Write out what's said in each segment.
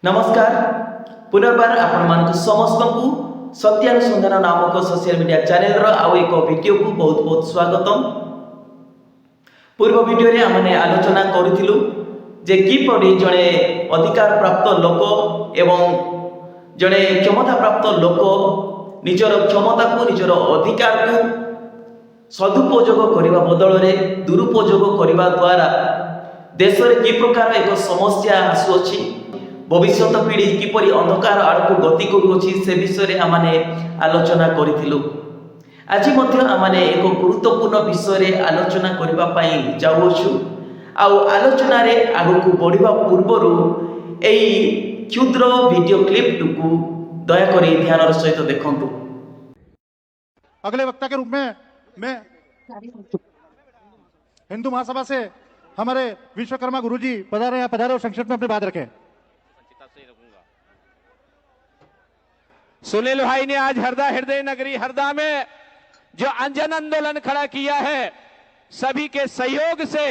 नमस्कार पुनर्बार आपण मानक समस्त को सत्यानुसंधान नामक सोशल मीडिया चैनल रो आउ एक वीडियो को बहुत बहुत स्वागतम। पूर्व वीडियो रे हमने आलोचना करिथिलु जे किपरि जणे अधिकार प्राप्त लोक एवं जणे क्षमता प्राप्त लोक निजर क्षमता को निजर अधिकार को सदुपयोग करने बदल में दुरुपयोग करने द्वारा देश में कि प्रकार एक समस्या आसुअछि भविष्य पीढ़ी किपरि अंधकार आड़ को गति करुअछि से विषय आमने आलोचना करिथिलु। आज मध्य आमने एक गुरुत्वपूर्ण विषय आलोचना करबा पई जाउछु। आउ आलोचना रे आगु बढ़िबा पूर्वरु एई क्षुद्र वीडियो क्लिप टुकु दया करी ध्यान सहित देखंतु। अगले वक्ता के रूप में मैं हिंदू महासभा से हमारे विश्वकर्मा गुरुजी पधारे या पधारे और संक्षिप्त में अपनी बात रखें। सुनील भाई ने आज हरदा हृदय नगरी हरदा में जो अंजन आंदोलन खड़ा किया है, सभी के सहयोग से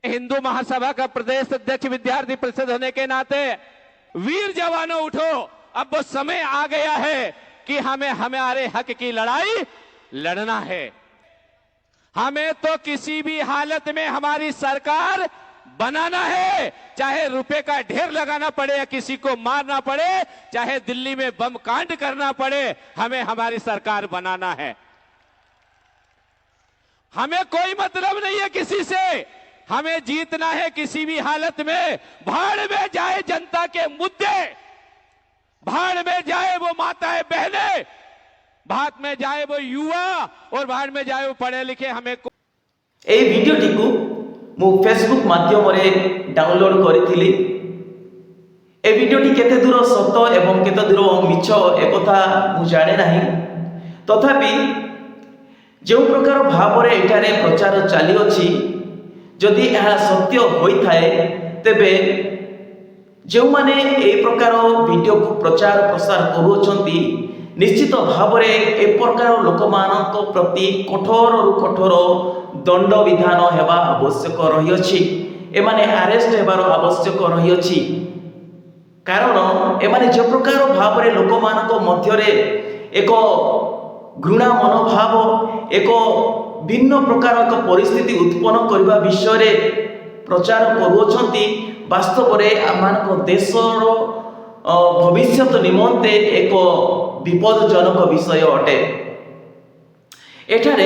हिंदू महासभा का प्रदेश अध्यक्ष विद्यार्थी परिषद होने के नाते वीर जवानों उठो, अब वो समय आ गया है कि हमें हमारे हक की लड़ाई लड़ना है। हमें तो किसी भी हालत में हमारी सरकार बनाना है, चाहे रुपए का ढेर लगाना पड़े या किसी को मारना पड़े, चाहे दिल्ली में बम कांड करना पड़े, हमें हमारी सरकार बनाना है। हमें कोई मतलब नहीं है किसी से, हमें जीतना है किसी भी हालत में। भाड़ में जाए जनता के मुद्दे, भाड़ में जाए वो माताएं बहनें, भाड़ में जाए वो युवा और भाड़ में जाए वो पढ़े लिखे। हमें ए वीडियो टिकु मु फेसबुक माध्यम रे डाउनलोड करिथिली। ए वीडियोटी केते दूर सत्य एवं केते दूर मिछ एकथा मु जाने नाही, तथापि जो प्रकार भाव रे एठारे प्रचार चली अछि, जदि यह सत्य होई थाए तेबे जो माने ए प्रकार वीडियो को प्रचार प्रसार करूछंती निश्चित भाव रे ए प्रकार लोक मानक प्रति कठोर रु कठोर दंड विधान हेबा आवश्यक रही अछि। एमाने अरेस्ट हेबार आवश्यक रही अछि, कारण एमाने जो प्रकार भाव रे लोक मानक मध्य रे एक घृणा मनोभाव, एक भिन्न प्रकार एक परिस्थिति उत्पन्न करबा विषय रे प्रचार करूछंती, वास्तव रे आमानक देशर भविष्य निमंते एक विपदजनक विषय अटे। एठारे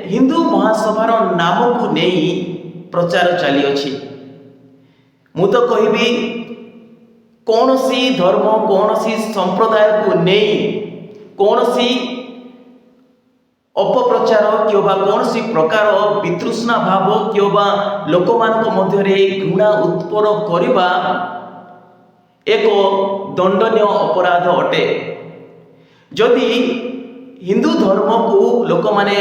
हिंदू महासभार नाम को नहीं प्रचार चली अछि। मु तो कहबी कौन सी धर्म कौन सी संप्रदाय को नहीं कौन सी अपप्रचार किंवा कौन सी प्रकार वितृष्णा भाव किंवा लोक मानक मध्य रे घृणा उत्पन्न करिबा एक दंडनीय अपराध अटे। जदि हिंदू धर्म को लोक माने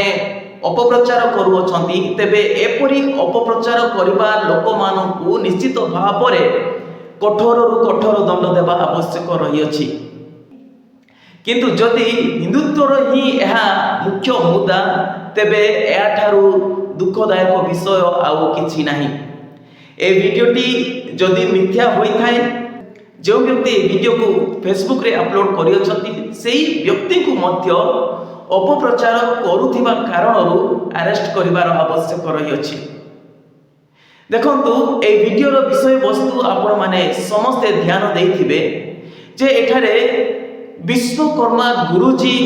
अपप्रचार करूछंती तेबे एपरि अपप्रचार करिबा लोक मानकु निश्चित भाव रे कठोर रु कठोर दंड देबा आवश्यक रही अछि। किंतु जदि हिंदुत्वर ही यह मुख्य मुद्दा तेबे एठारु दुखदायक विषय आउ किछि नाही। ए वीडियोटी जदि मिथ्या होई थाए, जो व्यक्ति वीडियो को फेसबुक रे अपलोड करियछंती सेही व्यक्ति को मध्य अपप्रचार करुथिबा कारणरू अरेस्ट करिवार आवश्यक रही अछि। देखंतु ए वीडियो रो विषय वस्तु आपण माने समस्त ध्यान देथिबे जे एठारे विश्वकर्मा गुरुजी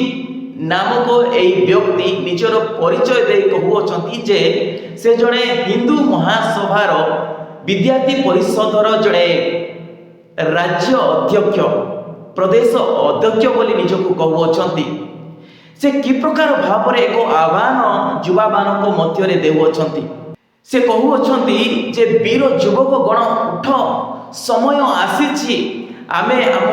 नामक एई व्यक्ति निजर परिचय दे कहउछंती जे से जणे हिंदू महासभार विद्यार्थी परिषदर जणे राज्य अध्यक्ष प्रदेश अध्यक्ष बोली निजको कहउछंती। से कि प्रकार भाव रे एक आह्वान युवा मानक मध्य रे देउछंती। से कहउछंती जे वीर युवक गण उठ, समय आसीछि आमे आम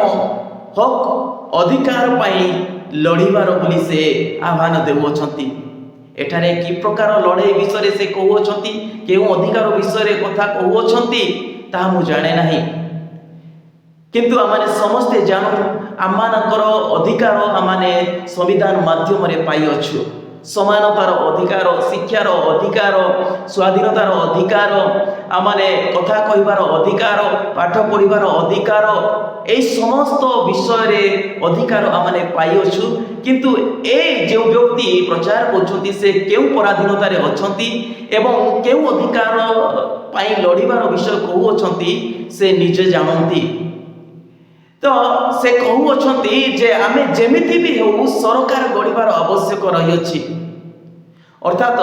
हक अधिकार पाई लड़ीबार बोली से आह्वान देउछंती। एठारे कि प्रकार लड़ाई विषय से कहउछंती, केउ अधिकार विषय रे कथा कहउछंती ता मु जाने नाही, किंतु आमाने समस्ते जानू आमानकर अधिकार आमाने संविधान माध्यम रे पाई अछु। समानतार अधिकार, शिक्षार अधिकार, स्वाधीनतार अधिकार, आमाने कथा कहिबार अधिकार, पाठ पढ़िबार अधिकार, এই সমস্ত বিষয়ে অধিকার आमाने পাইଅছু। কিন্তু এই যে ব্যক্তি প্রচার করছন্তি সে কেউ পরাধীনতারে অছন্তি এবং কেউ অধিকার পাই লড়িবার বিষয় কহুଅছন্তি সে নিজে জানନ୍ତି। তো সে কহুଅছন্তি যে আমি যেমিতি ବି ହେଉ ସରକାର ଗଢ଼ିବାର ଆବଶ୍ୟକ ରହିଅଛି। ଅର୍ଥାତ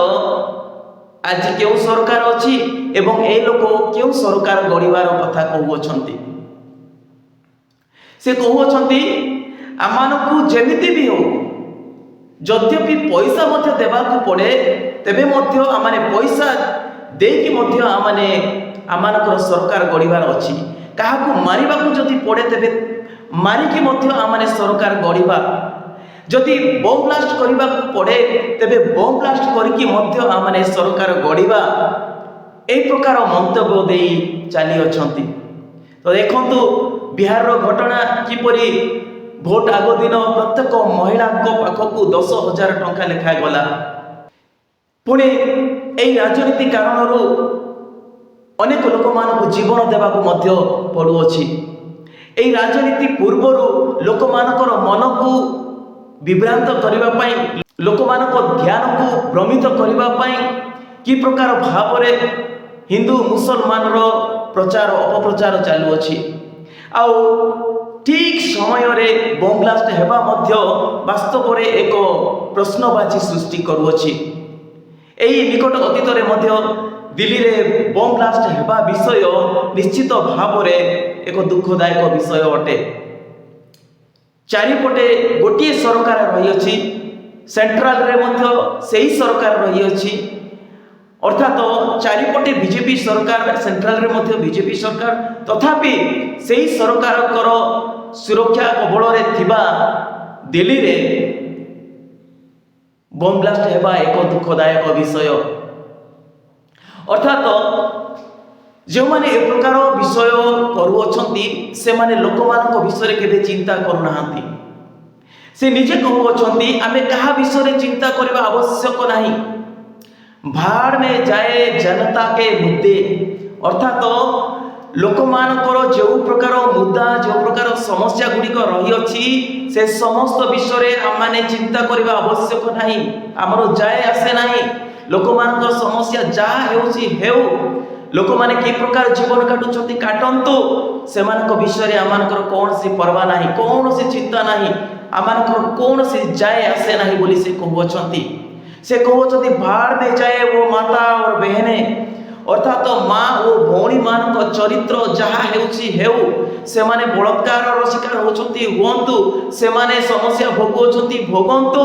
ଆଜି କେଉଁ ସରକାର ଅଛି ଏବଂ ଏ ଲୋକ କେଉଁ ସରକାର ଗଢ଼ିବାର କଥା କହୁଅଛନ୍ତି। ସେ କହୁଅଛନ୍ତି ଆମମାନଙ୍କୁ ଯେମିତି ବି ହେଉ ଯଦ୍ୟପି ପଇସା ମଧ୍ୟ ଦେବାକୁ ପଡ଼େ ତେବେ ମଧ୍ୟ ଆମମାନେ ପଇସା ଦେଇକି ମଧ୍ୟ ଆମମାନେ ଆମମାନଙ୍କର ସରକାର ଗଢ଼ିବାର ଅଛି। କାହାକୁ ମାରିବାକୁ ଯଦି ପଡ଼େ ତେବେ ମାରିକି ମଧ୍ୟ ଆମମାନେ ସରକାର ଗଢ଼ିବା। ଯଦି ବମ୍ ବ୍ଲାଷ୍ଟ କରିବାକୁ ପଡ଼େ ତେବେ ବମ୍ ବ୍ଲାଷ୍ଟ କରିକି ମଧ୍ୟ ଆମମାନେ ସରକାର ଗଢ଼ିବା। এই ପ୍ରକାର ମନ୍ତବ୍ୟ ଦେଇ ଚାଲିଅଛନ୍ତି। ତ ଦେଖନ୍ତୁ ବିହାରର ଘଟଣା କିପରି ଭୋଟ ଆଗ ଦିନ ପ୍ରତ୍ୟେକ ମହିଳାଙ୍କ ପାଖକୁ 10,000 ଟଙ୍କା ଲେଖା ଗଲା। ପୁଣି এই ରାଜନୀତି କାରଣରୁ ଅନେକ ଲୋକମାନଙ୍କୁ ଜୀବନ ଦେବାକୁ ମଧ୍ୟ ପଡ଼ୁଅଛି। এই ରାଜନୀତି ପୂର୍ବରୁ ଲୋକମାନଙ୍କର ମନକୁ ବିଭ୍ରାନ୍ତ କରିବା ପାଇଁ, ଲୋକମାନଙ୍କ ଧ୍ୟାନକୁ ଭ୍ରମିତ କରିବା ପାଇଁ କି ପ୍ରକାର ଭାବରେ ହିନ୍ଦୁ ମୁସଲମାନର ପ୍ରଚାର ଅପପ୍ରଚାର ଚାଲୁଅଛି। ଆଉ ଠିକ୍ ସମୟରେ ବମ୍ ବ୍ଲାଷ୍ଟ ହେବା ମଧ୍ୟ ବାସ୍ତବରେ ଏକ ପ୍ରଶ୍ନବାଚୀ ସୃଷ୍ଟି କରୁଅଛି। ଏହି ନିକଟ ଅତୀତରେ ମଧ୍ୟ ଦିଲ୍ଲୀରେ ବମ୍ ବ୍ଲାଷ୍ଟ ହେବା ବିଷୟ ନିଶ୍ଚିତ ଭାବରେ ଏକ ଦୁଃଖଦାୟକ ବିଷୟ ଅଟେ। ଚାରିପଟେ ଗୋଟିଏ ସରକାର ରହିଅଛି, ସେଣ୍ଟ୍ରାଲରେ ମଧ୍ୟ ସେହି ସରକାର ରହିଅଛି। ଅର୍ଥାତ ଚାରିପଟେ ବିଜେପି ସରକାର, ସେଣ୍ଟ୍ରାଲରେ ମଧ୍ୟ ବିଜେପି ସରକାର, ତଥାପି ସେହି ସରକାରଙ୍କର ସୁରକ୍ଷା କବଳରେ ଥିବା ଦିଲ୍ଲୀରେ ବମ୍ ବ୍ଲାଷ୍ଟ ହେବା ଏକ ଦୁଃଖଦାୟକ ବିଷୟ। ଅର୍ଥାତ ଯେଉଁମାନେ ଏ ପ୍ରକାର ବିଷୟ କରୁଅଛନ୍ତି ସେମାନେ ଲୋକମାନଙ୍କ ବିଷୟରେ କେବେ ଚିନ୍ତା କରୁନାହାନ୍ତି। ସେ ନିଜେ କହୁଅଛନ୍ତି ଆମେ କାହା ବିଷୟରେ ଚିନ୍ତା କରିବା ଆବଶ୍ୟକ ନାହିଁ। ଭାଡ଼ ମେ ଯାଏ ଜନତା କେ ମୁଦ୍ଦେ। ଅର୍ଥାତ ଲୋକମାନଙ୍କର ଯେଉଁ ପ୍ରକାର ମୁଦ୍ଦା, ଯେଉଁ ପ୍ରକାର ସମସ୍ୟା ଗୁଡ଼ିକ ରହିଅଛି ସେ ସମସ୍ତ ବିଷୟରେ ଆମମାନେ ଚିନ୍ତା କରିବା ଆବଶ୍ୟକ ନାହିଁ। ଆମର ଯାଏ ଆସେ ନାହିଁ। ଲୋକମାନଙ୍କର ସମସ୍ୟା ଯାହା ହେଉଛି ହେଉ, ଲୋକମାନେ କି ପ୍ରକାର ଜୀବନ କାଟୁଛନ୍ତି କାଟନ୍ତୁ, ସେମାନଙ୍କ ବିଷୟରେ ଆମମାନଙ୍କର କୌଣସି ପରବା ନାହିଁ, କୌଣସି ଚିନ୍ତା ନାହିଁ, ଆମମାନଙ୍କର କୌଣସି ଯାଏ ଆସେ ନାହିଁ ବୋଲି ସେ କହୁଅଛନ୍ତି। ସେ କହୁଅଛନ୍ତି ଭାଡ଼ ମେ ଯାଏ ଓ ମାତା ଓ ବେହେନେ। ଅର୍ଥାତ ମା ଓ ଭଉଣୀମାନଙ୍କ ଚରିତ୍ର ଯାହା ହେଉଛି ହେଉ, ସେମାନେ ବଳାତ୍କାରର ଶିକାର ହେଉଛନ୍ତି ହୁଅନ୍ତୁ, ସେମାନେ ସମସ୍ୟା ଭୋଗୁଅଛନ୍ତି ଭୋଗନ୍ତୁ,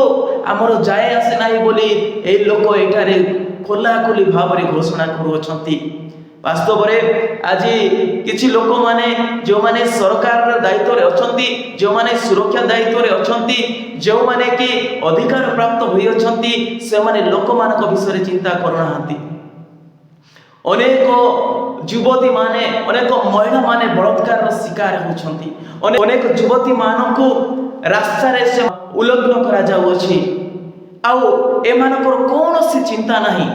ଆମର ଯାଏ ଆସେ ନାହିଁ ବୋଲି ଏହି ଲୋକ ଏଠାରେ ଖୋଲାଖୋଲି ଭାବରେ ଘୋଷଣା କରୁଅଛନ୍ତି। ବାସ୍ତବରେ ଆଜି କିଛି ଲୋକମାନେ ଯେଉଁମାନେ ସରକାରର ଦାୟିତ୍ୱରେ ଅଛନ୍ତି, ଯେଉଁମାନେ ସୁରକ୍ଷା ଦାୟିତ୍ୱରେ ଅଛନ୍ତି, ଯେଉଁମାନେ କି ଅଧିକାର ପ୍ରାପ୍ତ ହୋଇଅଛନ୍ତି, ସେମାନେ ଲୋକମାନଙ୍କ ବିଷୟରେ ଚିନ୍ତା କରୁନାହାନ୍ତି। ଅନେକ ଯୁବତୀମାନେ, ଅନେକ ମହିଳାମାନେ ବଳାତ୍କାରର ଶିକାର ହେଉଛନ୍ତି। ଅନେକ ଯୁବତୀମାନଙ୍କୁ ରାସ୍ତାରେ ସେ ଉଲ୍ଲଂଘନ କରାଯାଉଅଛି। ଆଉ ଏମାନଙ୍କର କୌଣସି ଚିନ୍ତା ନାହିଁ।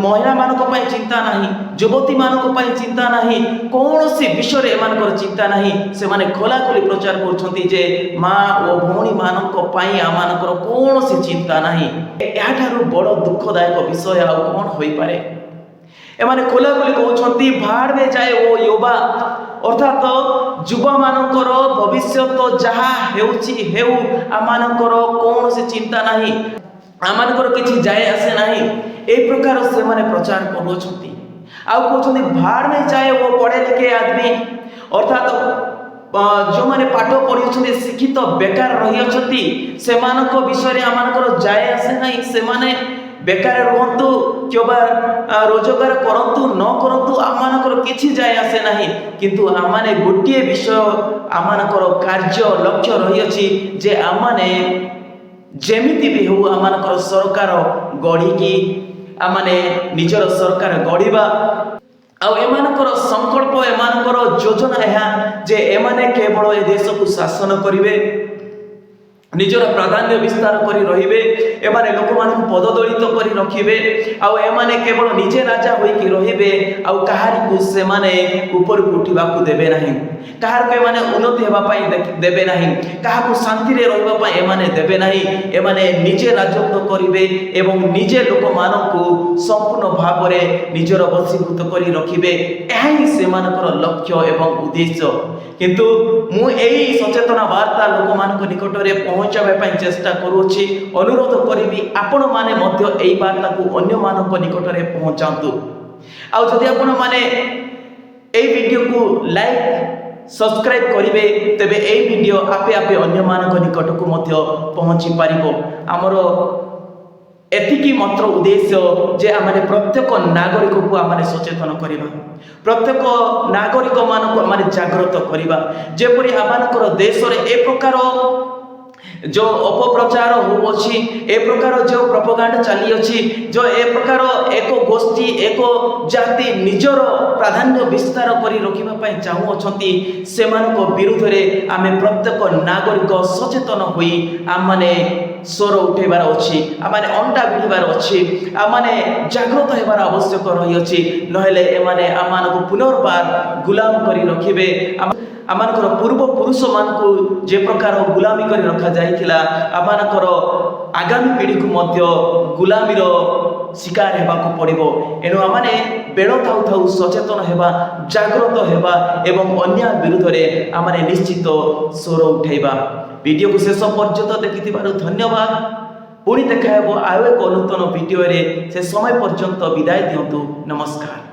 ମହିଳାମାନଙ୍କ ପାଇଁ ଚିନ୍ତା ନାହିଁ, ଯୁବତୀମାନଙ୍କ ପାଇଁ ଚିନ୍ତା ନାହିଁ, କୌଣସି ବିଷୟରେ ଏମାନଙ୍କର ଚିନ୍ତା ନାହିଁ। ସେମାନେ ଖୋଲାଖୋଲି ପ୍ରଚାର କରୁଛନ୍ତି ଯେ ମା ଓ ଭଉଣୀମାନଙ୍କ ପାଇଁ ଆମମାନଙ୍କର କୌଣସି ଚିନ୍ତା ନାହିଁ। ଏହାଠାରୁ ବଡ଼ ଦୁଃଖଦାୟକ ବିଷୟ ଆଉ କ'ଣ ହୋଇପାରେ? ଏମାନେ ଖୋଲାଖୋଲି କହୁଛନ୍ତି ଭାଡ଼ ମେ ଯାଏ ଓ ୟୁବା। ଅର୍ଥାତ ଯୁବମାନଙ୍କର ଭବିଷ୍ୟତ ଯାହା ହେଉଛି ହେଉ, ଆମମାନଙ୍କର କୌଣସି ଚିନ୍ତା ନାହିଁ, ଆମମାନଙ୍କର କିଛି ଯାଏ ଆସେ ନାହିଁ। এই প্রকার ସେମାନେ ପ୍ରଚାର କରୁଅଛନ୍ତି। ଆଉ କହୁଛନ୍ତି ଭାଡ଼ ମେ ଯାଏ ଓ ପଢ଼େ ଲିଖେ ଆଦମୀ। ଅର୍ଥାତ ଯେଉଁମାନେ ପାଠ ପଢ଼ିଅଛନ୍ତି, ଶିକ୍ଷିତ ବେକାର ରହିଅଛନ୍ତି, ସେମାନଙ୍କ ବିଷୟରେ ଆମମାନଙ୍କର ଯାଏ ଆସେ ନାହିଁ। ସେମାନେ ବେକାର ରୁହନ୍ତୁ କିମ୍ବା ରୋଜଗାର କରନ୍ତୁ ନ କରନ୍ତୁ, ଆମମାନଙ୍କର କିଛି ଯାଏ ଆସେ ନାହିଁ। କିନ୍ତୁ ଆମମାନେ ଗୋଟିଏ ବିଷୟ, ଆମମାନଙ୍କର କାର୍ଯ୍ୟ ଲକ୍ଷ୍ୟ ରହିଅଛି ଯେ ଆମମାନେ ଯେମିତି ବି ହେଉ ଆମମାନଙ୍କର ସରକାର ଗଢ଼ିକି ଆମମାନେ ନିଜର ସରକାର ଗଢ଼ିବା। ଆଉ ଏମାନଙ୍କର ସଂକଳ୍ପ, ଏମାନଙ୍କର ଯୋଜନା ଏହା ଯେ ଏମାନେ କେବଳ ଏ ଦେଶକୁ ଶାସନ କରିବେ ନିଜର ପ୍ରାଧାନ୍ୟ ବିସ୍ତାର କରି ରହିବେ। ଏମାନେ ଲୋକମାନଙ୍କୁ ପଦଦଳିତ କରି ରଖିବେ ଆଉ ଏମାନେ କେବଳ ନିଜେ ରାଜା ହୋଇକି ରହିବେ ଆଉ କାହାରିକୁ ସେମାନେ ଉପରକୁ ଉଠିବାକୁ ଦେବେ ନାହିଁ। କାହାକୁ ଏମାନେ ଉନ୍ନତି ହେବା ପାଇଁ ଦେବେ ନାହିଁ। କାହାକୁ ଶାନ୍ତିରେ ରହିବା ପାଇଁ ଏମାନେ ଦେବେ ନାହିଁ। ଏମାନେ ନିଜେ ରାଜତ୍ୱ କରିବେ ଏବଂ ନିଜେ ଲୋକମାନଙ୍କୁ ସମ୍ପୂର୍ଣ୍ଣ ଭାବରେ ନିଜର ବଶୀଭୂତ କରି ରଖିବେ। ଏହା ହିଁ ସେମାନଙ୍କର ଲକ୍ଷ୍ୟ ଏବଂ ଉଦ୍ଦେଶ୍ୟ। କିନ୍ତୁ ମୁଁ ଏହି ସଚେତନ ବାର୍ତ୍ତା ଲୋକମାନଙ୍କ ନିକଟରେ ପହଞ୍ଚାଇବା ପାଇଁ ଚେଷ୍ଟା କରୁଅଛି। ଅନୁରୋଧ କରିବି ଆପଣମାନେ ମଧ୍ୟ ଏହି ବାର୍ତ୍ତାକୁ ଅନ୍ୟମାନଙ୍କ ନିକଟରେ ପହଞ୍ଚାନ୍ତୁ। ଆଉ ଯଦି ଆପଣମାନେ ଏହି ଭିଡ଼ିଓକୁ ଲାଇକ୍ ସବସ୍କ୍ରାଇବ୍ କରିବେ ତେବେ ଏହି ଭିଡ଼ିଓ ଆପେ ଆପେ ଅନ୍ୟମାନଙ୍କ ନିକଟକୁ ମଧ୍ୟ ପହଞ୍ଚି ପାରିବ। ଆମର ଏତିକି ମାତ୍ର ଉଦ୍ଦେଶ୍ୟ ଯେ ଆମେ ପ୍ରତ୍ୟେକ ନାଗରିକକୁ ଆମେ ସଚେତନ କରିବା, ପ୍ରତ୍ୟେକ ନାଗରିକମାନଙ୍କୁ ଆମେ ଜାଗ୍ରତ କରିବା। ଯେପରି ଆମମାନଙ୍କର ଦେଶରେ ଏ ପ୍ରକାର ଯେଉଁ ଅପପ୍ରଚାର ହେଉଅଛି, ଏ ପ୍ରକାର ଯେଉଁ ପ୍ରପଗାଣ୍ଡା ଚାଲିଅଛି, ଯେଉଁ ଏ ପ୍ରକାର ଏକ ଗୋଷ୍ଠୀ ଏକ ଜାତି ନିଜର ପ୍ରାଧାନ୍ୟ ବିସ୍ତାର କରି ରଖିବା ପାଇଁ ଚାହୁଁଅଛନ୍ତି, ସେମାନଙ୍କ ବିରୁଦ୍ଧରେ ଆମେ ପ୍ରତ୍ୟେକ ନାଗରିକ ସଚେତନ ହୋଇ ଆମମାନେ ସ୍ୱର ଉଠାଇବାର ଅଛି, ଆମମାନେ ଅଣ୍ଟା ଭିଡ଼ିବାର ଅଛି, ଆମମାନେ ଜାଗ୍ରତ ହେବାର ଆବଶ୍ୟକ ରହିଅଛି। ନହେଲେ ଏମାନେ ଆମମାନଙ୍କୁ ପୁନର୍ବାର ଗୁଲାମ କରି ରଖିବେ। ଆମମାନଙ୍କର ପୂର୍ବପୁରୁଷମାନଙ୍କୁ ଯେ ପ୍ରକାର ଗୁଲାମୀ କରି ରଖାଯାଇଥିଲା, ଆମମାନଙ୍କର ଆଗାମୀ ପିଢ଼ିକୁ ମଧ୍ୟ ଗୁଲାମୀର ଶିକାର ହେବାକୁ ପଡ଼ିବ। ଏଣୁ ଆମମାନେ ବେଳ ଥାଉ ଥାଉ ସଚେତନ ହେବା, ଜାଗ୍ରତ ହେବା ଏବଂ ଅନ୍ୟାୟ ବିରୁଦ୍ଧରେ ଆମମାନେ ନିଶ୍ଚିତ ସ୍ୱର ଉଠାଇବା। ଭିଡ଼ିଓକୁ ଶେଷ ପର୍ଯ୍ୟନ୍ତ ଦେଖିଥିବାରୁ ଧନ୍ୟବାଦ। ପୁଣି ଦେଖା ହେବ ଆଉ ଏକ ନୂତନ ଭିଡ଼ିଓରେ। ସେ ସମୟ ପର୍ଯ୍ୟନ୍ତ ବିଦାୟ ଦିଅନ୍ତୁ। ନମସ୍କାର।